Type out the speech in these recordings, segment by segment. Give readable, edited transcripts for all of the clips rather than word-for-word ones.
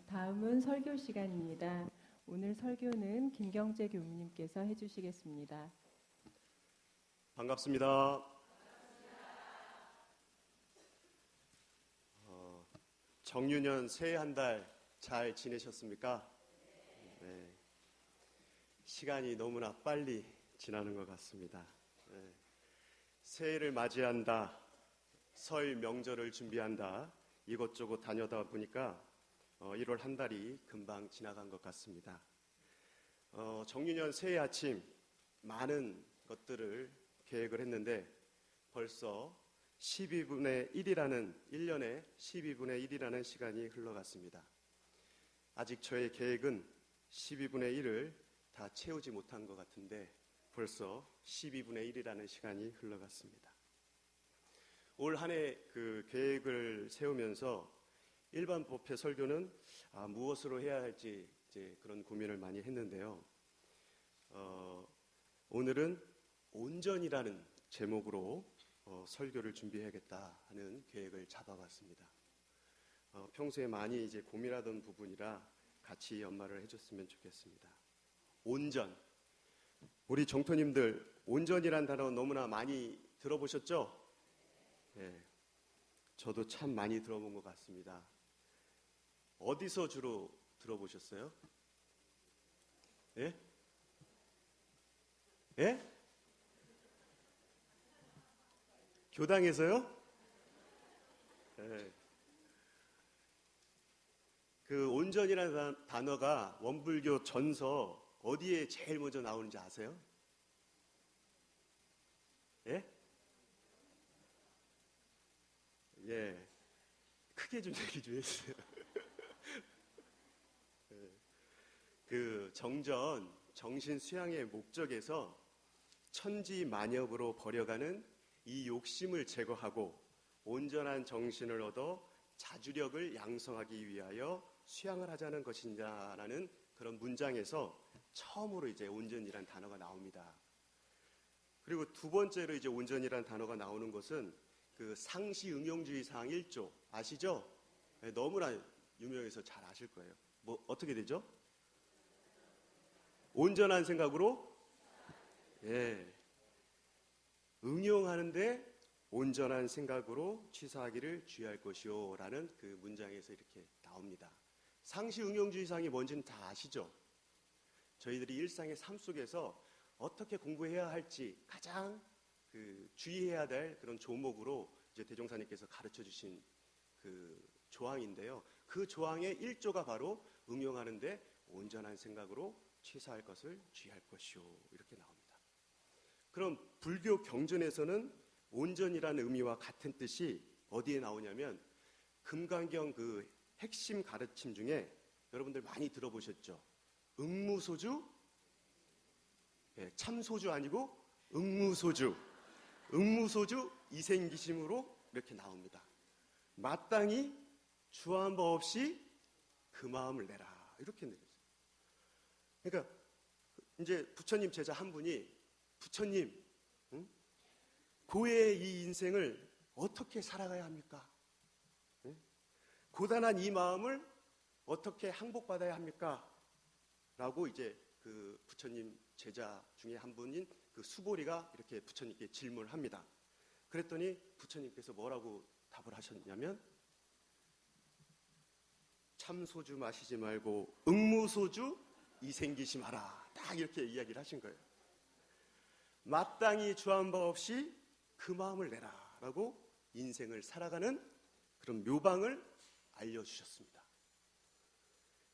다음은 설교 시간입니다. 오늘 설교는 김경재 교무님께서 해주시겠습니다. 반갑습니다. 정유년 새해 한 달 잘 지내셨습니까? 네. 시간이 너무나 빨리 지나는 것 같습니다. 네. 새해를 맞이한다, 설 명절을 준비한다, 이곳저곳 다녀다 보니까 1월 한 달이 금방 지나간 것 같습니다. 정유년 새해 아침 많은 것들을 계획을 했는데 벌써 12분의 1이라는 1년에 12분의 1이라는 시간이 흘러갔습니다. 아직 저의 계획은 12분의 1을 다 채우지 못한 것 같은데 벌써 12분의 1이라는 시간이 흘러갔습니다. 올 한 해 그 계획을 세우면서 일반 법회 설교는 무엇으로 해야 할지 이제 그런 고민을 많이 했는데요. 오늘은 온전이라는 제목으로 설교를 준비해야겠다 하는 계획을 잡아봤습니다. 평소에 많이 이제 고민하던 부분이라 같이 연말을 해줬으면 좋겠습니다. 온전. 우리 정토님들 온전이란 단어 너무나 많이 들어보셨죠? 네. 저도 참 많이 들어본 것 같습니다. 어디서 주로 들어보셨어요? 예? 예? 교당에서요? 예. 그 온전이라는 단어가 원불교 전서 어디에 제일 먼저 나오는지 아세요? 예? 예. 크게 좀 얘기 좀 해주세요. 예. 그 정전, 정신 수양의 목적에서 천지만엽으로 버려가는 이 욕심을 제거하고 온전한 정신을 얻어 자주력을 양성하기 위하여 수양을 하자는 것이냐라는 그런 문장에서 처음으로 이제 온전이란 단어가 나옵니다. 그리고 두 번째로 이제 온전이란 단어가 나오는 것은 그 상시 응용주의 사항 1조 아시죠? 네, 너무나 유명해서 잘 아실 거예요. 뭐 어떻게 되죠? 온전한 생각으로 예. 응용하는데 온전한 생각으로 취사하기를 주의할 것이요 라는 그 문장에서 이렇게 나옵니다. 상시 응용주의상이 뭔지는 다 아시죠? 저희들이 일상의 삶 속에서 어떻게 공부해야 할지 가장 그 주의해야 될 그런 조목으로 이제 대종사님께서 가르쳐 주신 그 조항인데요. 그 조항의 1조가 바로 응용하는데 온전한 생각으로 취사할 것을 주의할 것이요 이렇게 나옵니다. 그럼 불교 경전에서는 온전이라는 의미와 같은 뜻이 어디에 나오냐면 금강경 그 핵심 가르침 중에 여러분들 많이 들어보셨죠? 응무소주, 예, 참소주 아니고 응무소주, 응무소주 이생기심으로 이렇게 나옵니다. 마땅히 주한 바 없이 그 마음을 내라 이렇게 내렸어요. 그러니까 이제 부처님 제자 한 분이 부처님, 응? 고해의 이 인생을 어떻게 살아가야 합니까? 응? 고단한 이 마음을 어떻게 항복받아야 합니까? 라고 이제 그 부처님 제자 중에 한 분인 그 수보리가 이렇게 부처님께 질문을 합니다. 그랬더니 부처님께서 뭐라고 답을 하셨냐면 참소주 마시지 말고 응무소주 이생기심 하라. 딱 이렇게 이야기를 하신 거예요. 마땅히 주한 바 없이 그 마음을 내라 라고 인생을 살아가는 그런 묘방을 알려주셨습니다.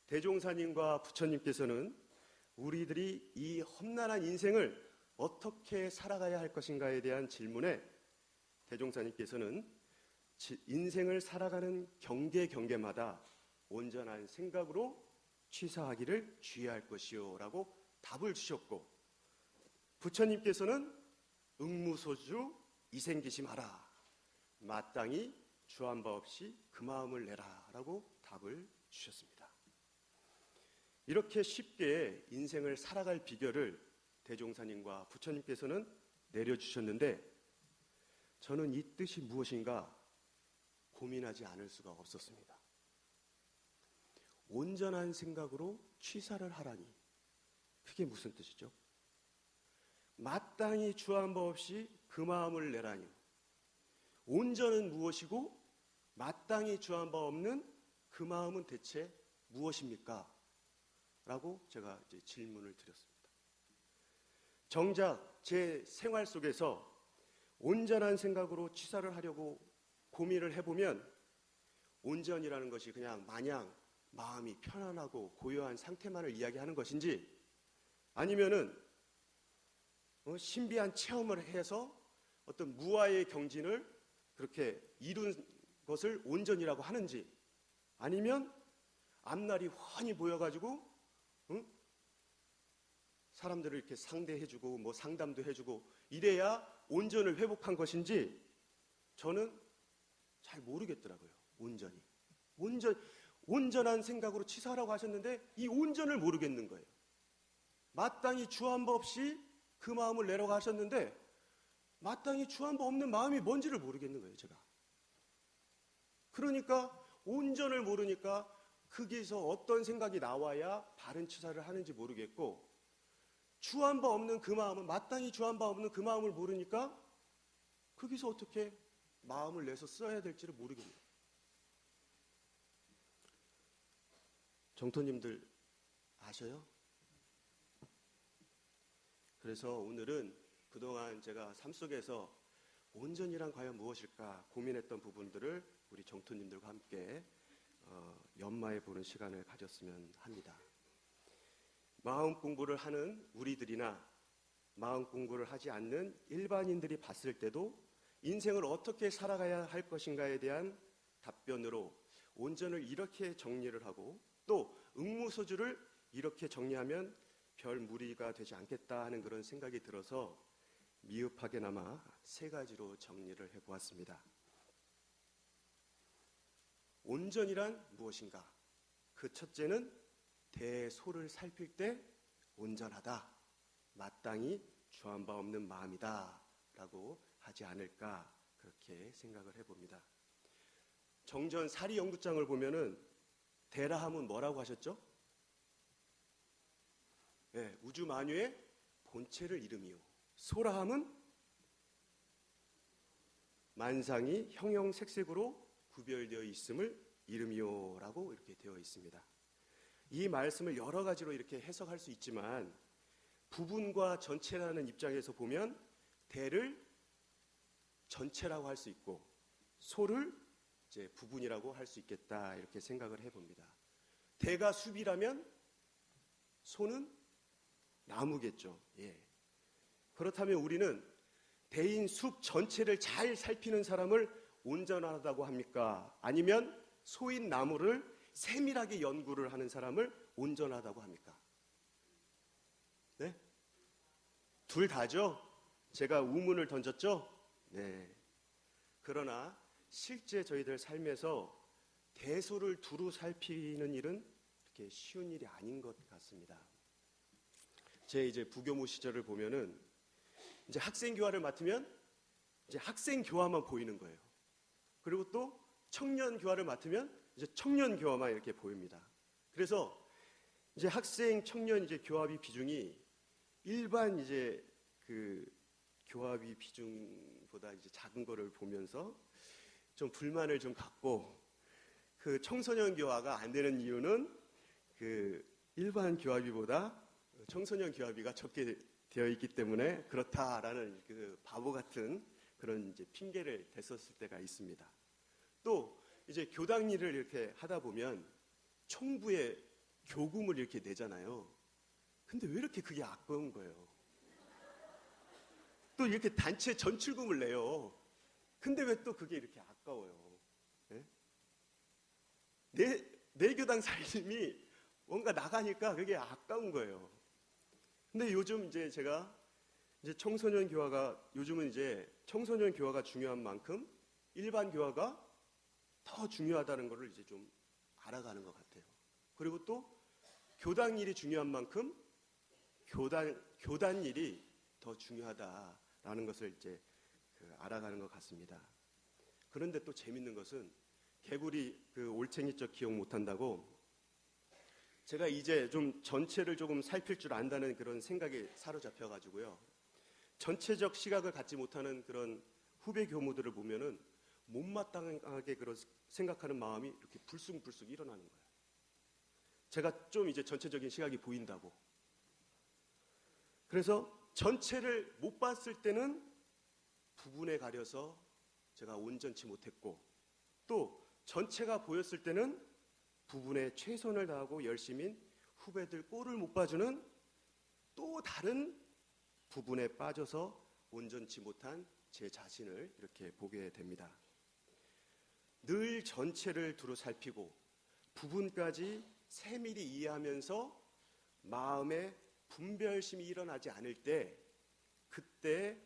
대종사님과 부처님께서는 우리들이 이 험난한 인생을 어떻게 살아가야 할 것인가에 대한 질문에 대종사님께서는 인생을 살아가는 경계마다 온전한 생각으로 취사하기를 주의할 것이요 라고 답을 주셨고 부처님께서는 응무소주 이생기심하라 마땅히 주한 바 없이 그 마음을 내라 라고 답을 주셨습니다. 이렇게 쉽게 인생을 살아갈 비결을 대종사님과 부처님께서는 내려주셨는데 저는 이 뜻이 무엇인가 고민하지 않을 수가 없었습니다. 온전한 생각으로 취사를 하라니. 그게 무슨 뜻이죠? 마땅히 주한 바 없이 그 마음을 내라니. 온전은 무엇이고 마땅히 주한 바 없는 그 마음은 대체 무엇입니까? 라고 제가 이제 질문을 드렸습니다. 정작 제 생활 속에서 온전한 생각으로 취사를 하려고 고민을 해보면 온전이라는 것이 그냥 마냥 마음이 편안하고 고요한 상태만을 이야기하는 것인지 아니면은 신비한 체험을 해서 어떤 무아의 경진을 그렇게 이룬 것을 온전이라고 하는지 아니면 앞날이 훤히 보여가지고 사람들을 이렇게 상대해주고 뭐 상담도 해주고 이래야 온전을 회복한 것인지 저는 잘 모르겠더라고요. 온전한 생각으로 치사하라고 하셨는데 이 온전을 모르겠는 거예요. 마땅히 주한 바 없이 그 마음을 내라고 하셨는데 마땅히 주한 바 없는 마음이 뭔지를 모르겠는 거예요. 제가. 그러니까 온전을 모르니까 거기서 어떤 생각이 나와야 바른 치사를 하는지 모르겠고 주한 바 없는 그 마음은 마땅히 주한 바 없는 그 마음을 모르니까 거기서 어떻게 마음을 내서 써야 될지를 모르겠네요. 정토님들 아셔요? 그래서 오늘은 그동안 제가 삶 속에서 온전이란 과연 무엇일까 고민했던 부분들을 우리 정토님들과 함께 연마해 보는 시간을 가졌으면 합니다. 마음 공부를 하는 우리들이나 마음 공부를 하지 않는 일반인들이 봤을 때도 인생을 어떻게 살아가야 할 것인가에 대한 답변으로 온전을 이렇게 정리를 하고 또 응무소주를 이렇게 정리하면 별 무리가 되지 않겠다 하는 그런 생각이 들어서 미흡하게나마 3가지로 정리를 해보았습니다. 온전이란 무엇인가? 그 첫째는 대소를 살필 때 온전하다, 마땅히 주한 바 없는 마음이다 라고 하지 않을까 그렇게 생각을 해봅니다. 정전 사리연구장을 보면은 대라함은 뭐라고 하셨죠? 네, 우주 만유의 본체를 이름이요. 소라함은 만상이 형형색색으로 구별되어 있음을 이름이요 라고 이렇게 되어 있습니다. 이 말씀을 여러 가지로 이렇게 해석할 수 있지만 부분과 전체라는 입장에서 보면 대를 전체라고 할 수 있고 소를 이제 부분이라고 할 수 있겠다 이렇게 생각을 해봅니다. 대가 숲이라면 소는 나무겠죠. 예. 그렇다면 우리는 대인 숲 전체를 잘 살피는 사람을 온전하다고 합니까? 아니면 소인 나무를 세밀하게 연구를 하는 사람을 온전하다고 합니까? 네? 둘 다죠? 제가 우문을 던졌죠? 네. 그러나 실제 저희들 삶에서 대소를 두루 살피는 일은 그렇게 쉬운 일이 아닌 것 같습니다. 제 이제 부교무 시절을 보면은 이제 학생 교화를 맡으면 이제 학생 교화만 보이는 거예요. 그리고 또 청년 교화를 맡으면 이제 청년 교화만 이렇게 보입니다. 그래서 이제 학생, 청년 이제 교합이 비중이 일반 이제 그 교합이 비중보다 이제 작은 거를 보면서 좀 불만을 좀 갖고 그 청소년 교화가 안 되는 이유는 그 일반 교합이보다 청소년 교합이가 적게 되어 있기 때문에 그렇다라는 그 바보 같은 그런 이제 핑계를 댔었을 때가 있습니다. 또 이제 교당 일을 이렇게 하다 보면 총부에 교금을 이렇게 내잖아요. 근데 왜 이렇게 그게 아까운 거예요? 또 이렇게 단체 전출금을 내요. 근데 왜 또 그게 이렇게 아까워요? 네? 내 교당 살림이 뭔가 나가니까 그게 아까운 거예요. 근데 요즘 이제 제가 이제 청소년 교화가 요즘은 이제 청소년 교화가 중요한 만큼 일반 교화가 더 중요하다는 것을 이제 좀 알아가는 것 같아요. 그리고 또 교당 일이 중요한 만큼 교단 일이 더 중요하다라는 것을 이제 알아가는 것 같습니다. 그런데 또 재밌는 것은 개구리 그 올챙이 쪽 기억 못한다고 제가 이제 좀 전체를 조금 살필 줄 안다는 그런 생각에 사로잡혀가지고요. 전체적 시각을 갖지 못하는 그런 후배 교무들을 보면은 못마땅하게 그런 생각하는 마음이 이렇게 불쑥불쑥 일어나는 거예요. 제가 좀 이제 전체적인 시각이 보인다고. 그래서 전체를 못 봤을 때는 부분에 가려서 제가 온전치 못했고, 또 전체가 보였을 때는 부분에 최선을 다하고 열심인 후배들 꼴을 못 봐주는 또 다른 부분에 빠져서 온전치 못한 제 자신을 이렇게 보게 됩니다. 늘 전체를 두루 살피고 부분까지 세밀히 이해하면서 마음에 분별심이 일어나지 않을 때, 그때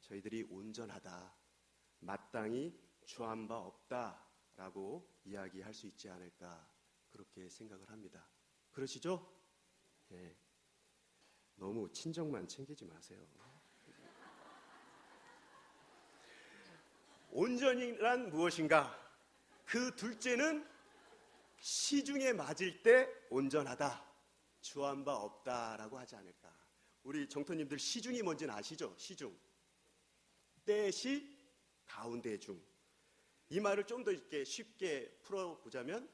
저희들이 온전하다, 마땅히 주한 바 없다라고 이야기할 수 있지 않을까, 그렇게 생각을 합니다. 그러시죠? 네. 너무 친정만 챙기지 마세요. 온전이란 무엇인가? 그 둘째는 시중에 맞을 때 온전하다, 주한 바 없다라고 하지 않을까. 우리 정토님들 시중이 뭔지는 아시죠? 시중. 때시 가운데 중. 이 말을 좀 더 이렇게 쉽게 풀어보자면,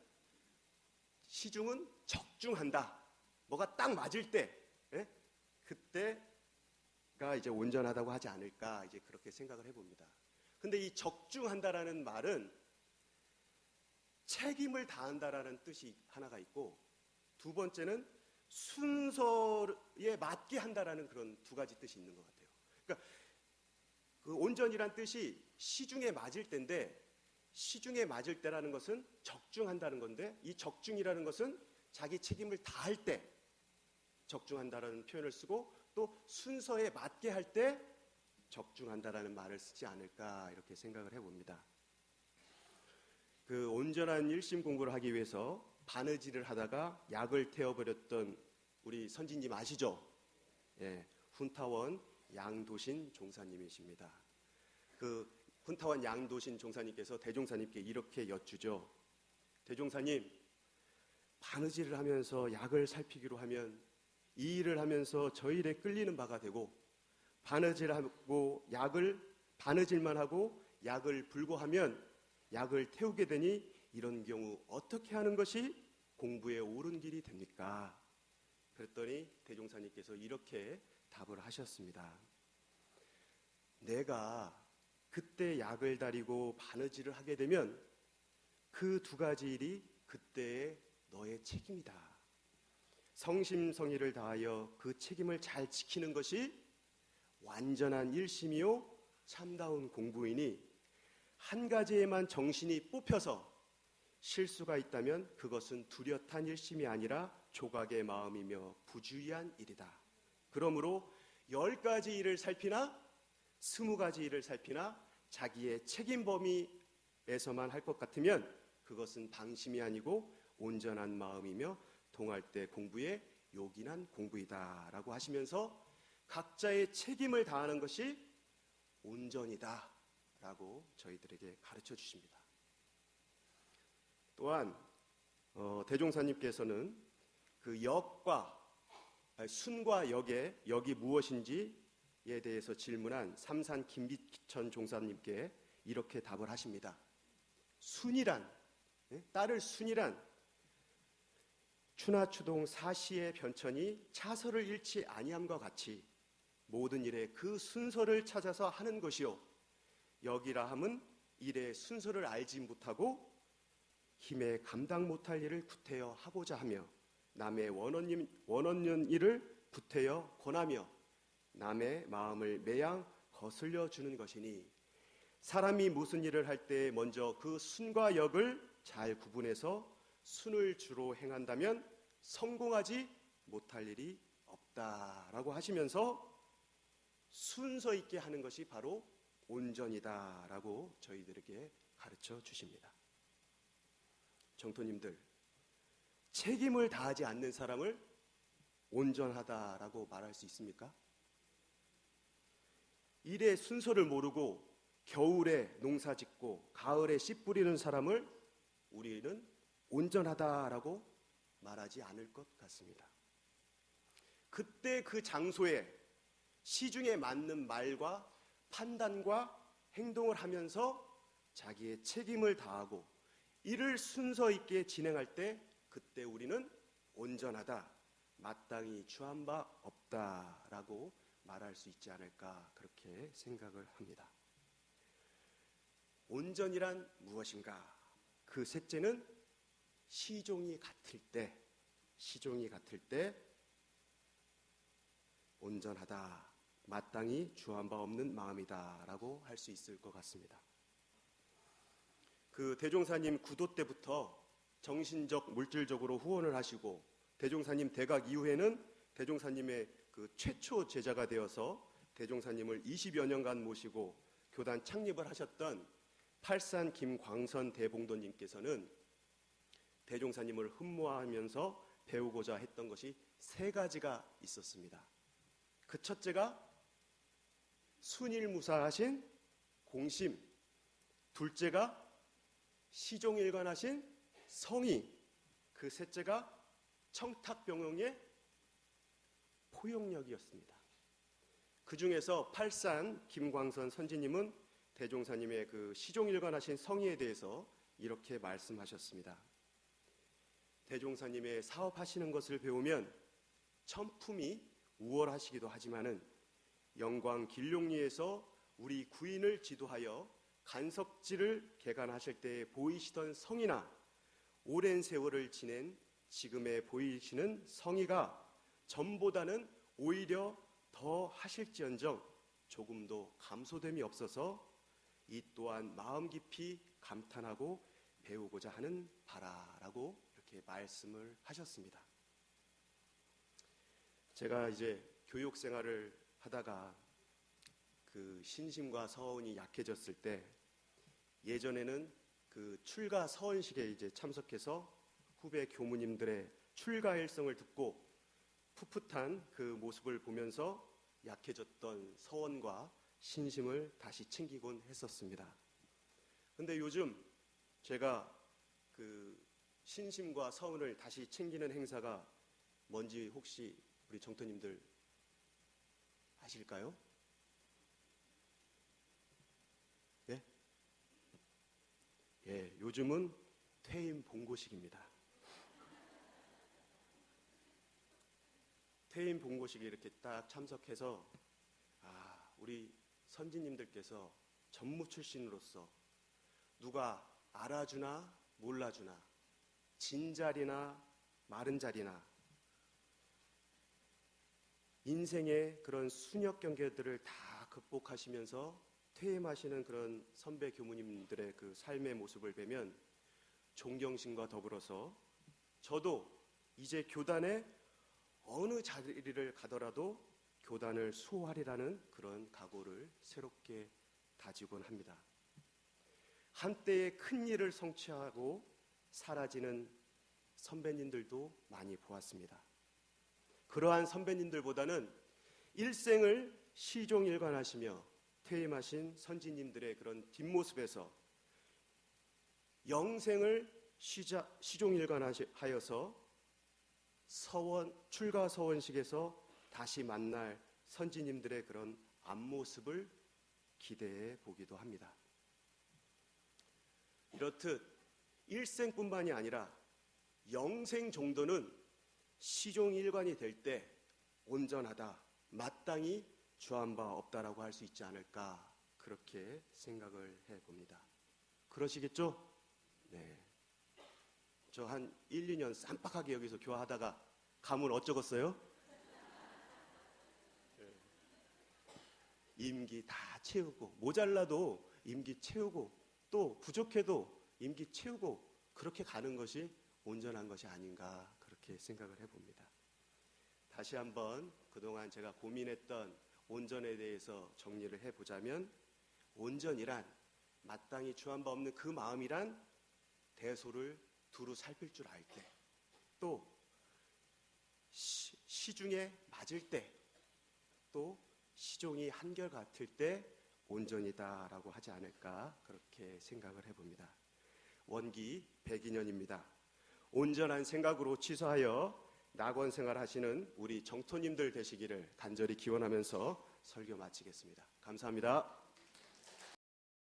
시중은 적중한다. 뭐가 딱 맞을 때, 예? 그때가 이제 온전하다고 하지 않을까, 이제 그렇게 생각을 해봅니다. 근데 이 적중한다라는 말은 책임을 다한다라는 뜻이 하나가 있고, 두 번째는 순서에 맞게 한다라는 그런 두 가지 뜻이 있는 것 같아요. 그러니까 그 온전이란 뜻이 시중에 맞을 때인데, 시중에 맞을 때라는 것은 적중한다는 건데, 이 적중이라는 것은 자기 책임을 다할 때 적중한다라는 표현을 쓰고, 또 순서에 맞게 할 때 적중한다라는 말을 쓰지 않을까, 이렇게 생각을 해봅니다. 그 온전한 일심 공부를 하기 위해서 바느질을 하다가 약을 태워버렸던 우리 선진님 아시죠? 예, 훈타원 양도신 종사님이십니다. 그 훈타원 양도신 종사님께서 대종사님께 이렇게 여쭈죠. 대종사님, 바느질을 하면서 약을 살피기로 하면 이 일을 하면서 저 일에 끌리는 바가 되고, 바느질하고 바느질만 하고 약을 불고하면 약을 태우게 되니, 이런 경우 어떻게 하는 것이 공부에 옳은 길이 됩니까? 그랬더니 대종사님께서 이렇게 답을 하셨습니다. 내가 그때 약을 다리고 바느질을 하게 되면 그 두 가지 일이 그때의 너의 책임이다. 성심성의를 다하여 그 책임을 잘 지키는 것이 완전한 일심이요 참다운 공부이니, 한 가지에만 정신이 뽑혀서 실수가 있다면 그것은 뚜렷한 일심이 아니라 조각의 마음이며 부주의한 일이다. 그러므로 10가지 일을 살피나 20가지 일을 살피나 자기의 책임 범위에서만 할 것 같으면 그것은 방심이 아니고 온전한 마음이며 동할 때 공부에 요긴한 공부이다 라고 하시면서 각자의 책임을 다하는 것이 온전이다 라고 저희들에게 가르쳐 주십니다. 또한 대종사님께서는 그 순과 역의 역이 무엇인지에 대해서 질문한 삼산 김비천 종사님께 이렇게 답을 하십니다. 순이란, 따를 순이란 추나추동 사시의 변천이 차서를 잃지 아니함과 같이 모든 일에 그 순서를 찾아서 하는 것이요, 역이라 함은 일의 순서를 알지 못하고 힘에 감당 못할 일을 구태여 하고자 하며, 남의 원없는 일을 구태여 권하며 남의 마음을 매양 거슬려 주는 것이니, 사람이 무슨 일을 할 때 먼저 그 순과 역을 잘 구분해서 순을 주로 행한다면 성공하지 못할 일이 없다라고 하시면서 순서 있게 하는 것이 바로 온전이다라고 저희들에게 가르쳐 주십니다. 정토님들, 책임을 다하지 않는 사람을 온전하다라고 말할 수 있습니까? 일의 순서를 모르고 겨울에 농사 짓고 가을에 씨 뿌리는 사람을 우리는 온전하다라고 말하지 않을 것 같습니다. 그때 그 장소에 시중에 맞는 말과 판단과 행동을 하면서 자기의 책임을 다하고 이를 순서 있게 진행할 때 그때 우리는 온전하다, 마땅히 추한 바 없다라고 말할 수 있지 않을까 그렇게 생각을 합니다. 온전이란 무엇인가? 그 셋째는 시종이 같을 때 온전하다, 마땅히 주한 바 없는 마음이다라고 할 수 있을 것 같습니다. 그 대종사님 구도 때부터 정신적, 물질적으로 후원을 하시고 대종사님 대각 이후에는 대종사님의 그 최초 제자가 되어서 대종사님을 20여 년간 모시고 교단 창립을 하셨던 팔산 김광선 대봉도님께서는 대종사님을 흠모하면서 배우고자 했던 것이 세 가지가 있었습니다. 그 첫째가 순일무사하신 공심, 둘째가 시종일관하신 성의, 그 셋째가 청탁병용의 포용력이었습니다. 그 중에서 팔산 김광선 선지님은 대종사님의 그 시종일관하신 성의에 대해서 이렇게 말씀하셨습니다. 대종사님의 사업하시는 것을 배우면 천품이 우월하시기도 하지만은 영광 길룡리에서 우리 구인을 지도하여 간석지를 개간하실 때 보이시던 성의나 오랜 세월을 지낸 지금의 보이시는 성의가 전보다는 오히려 더 하실지언정 조금도 감소됨이 없어서 이 또한 마음 깊이 감탄하고 배우고자 하는 바라라고 이렇게 말씀을 하셨습니다. 제가 이제 교육 생활을 하다가 그 신심과 서원이 약해졌을 때 예전에는 그 출가 서원식에 이제 참석해서 후배 교무님들의 출가 일성을 듣고 풋풋한 그 모습을 보면서 약해졌던 서원과 신심을 다시 챙기곤 했었습니다. 근데 요즘 제가 그 신심과 서원을 다시 챙기는 행사가 뭔지 혹시 우리 정토님들 아실까요? 예? 예, 요즘은 퇴임 봉고식입니다. 퇴임 봉고식에 이렇게 딱 참석해서 우리 선지님들께서 전무 출신으로서 누가 알아주나 몰라주나 진자리나 마른 자리나 인생의 그런 순역 경계들을 다 극복하시면서 퇴임하시는 그런 선배 교무님들의 그 삶의 모습을 보면 존경심과 더불어서 저도 이제 교단의 어느 자리를 가더라도 교단을 수호하리라는 그런 각오를 새롭게 다지곤 합니다. 한때의 큰 일을 성취하고 사라지는 선배님들도 많이 보았습니다. 그러한 선배님들보다는 일생을 시종일관하시며 퇴임하신 선지님들의 그런 뒷모습에서 영생을 시종일관하여서 출가 서원식에서 다시 만날 선지님들의 그런 앞모습을 기대해 보기도 합니다. 이렇듯 일생뿐만이 아니라 영생 정도는 시종일관이 될 때 온전하다, 마땅히 주한 바 없다라고 할 수 있지 않을까 그렇게 생각을 해봅니다. 그러시겠죠? 네. 저 한 1, 2년 쌈박하게 여기서 교화하다가 가문 어쩌겠어요? 네. 임기 다 채우고 모자라도 임기 채우고 또 부족해도 임기 채우고 그렇게 가는 것이 온전한 것이 아닌가 그렇게 생각을 해봅니다. 다시 한번 그동안 제가 고민했던 온전에 대해서 정리를 해보자면 온전이란 마땅히 주한 바 없는 그 마음이란 대소를 두루 살필 줄 알 때, 또 시중에 맞을 때, 또 시종이 한결같을 때 온전이다라고 하지 않을까 그렇게 생각을 해봅니다. 원기 102년입니다. 온전한 생각으로 취사하여 낙원 생활하시는 우리 정토님들 되시기를 간절히 기원하면서 설교 마치겠습니다. 감사합니다.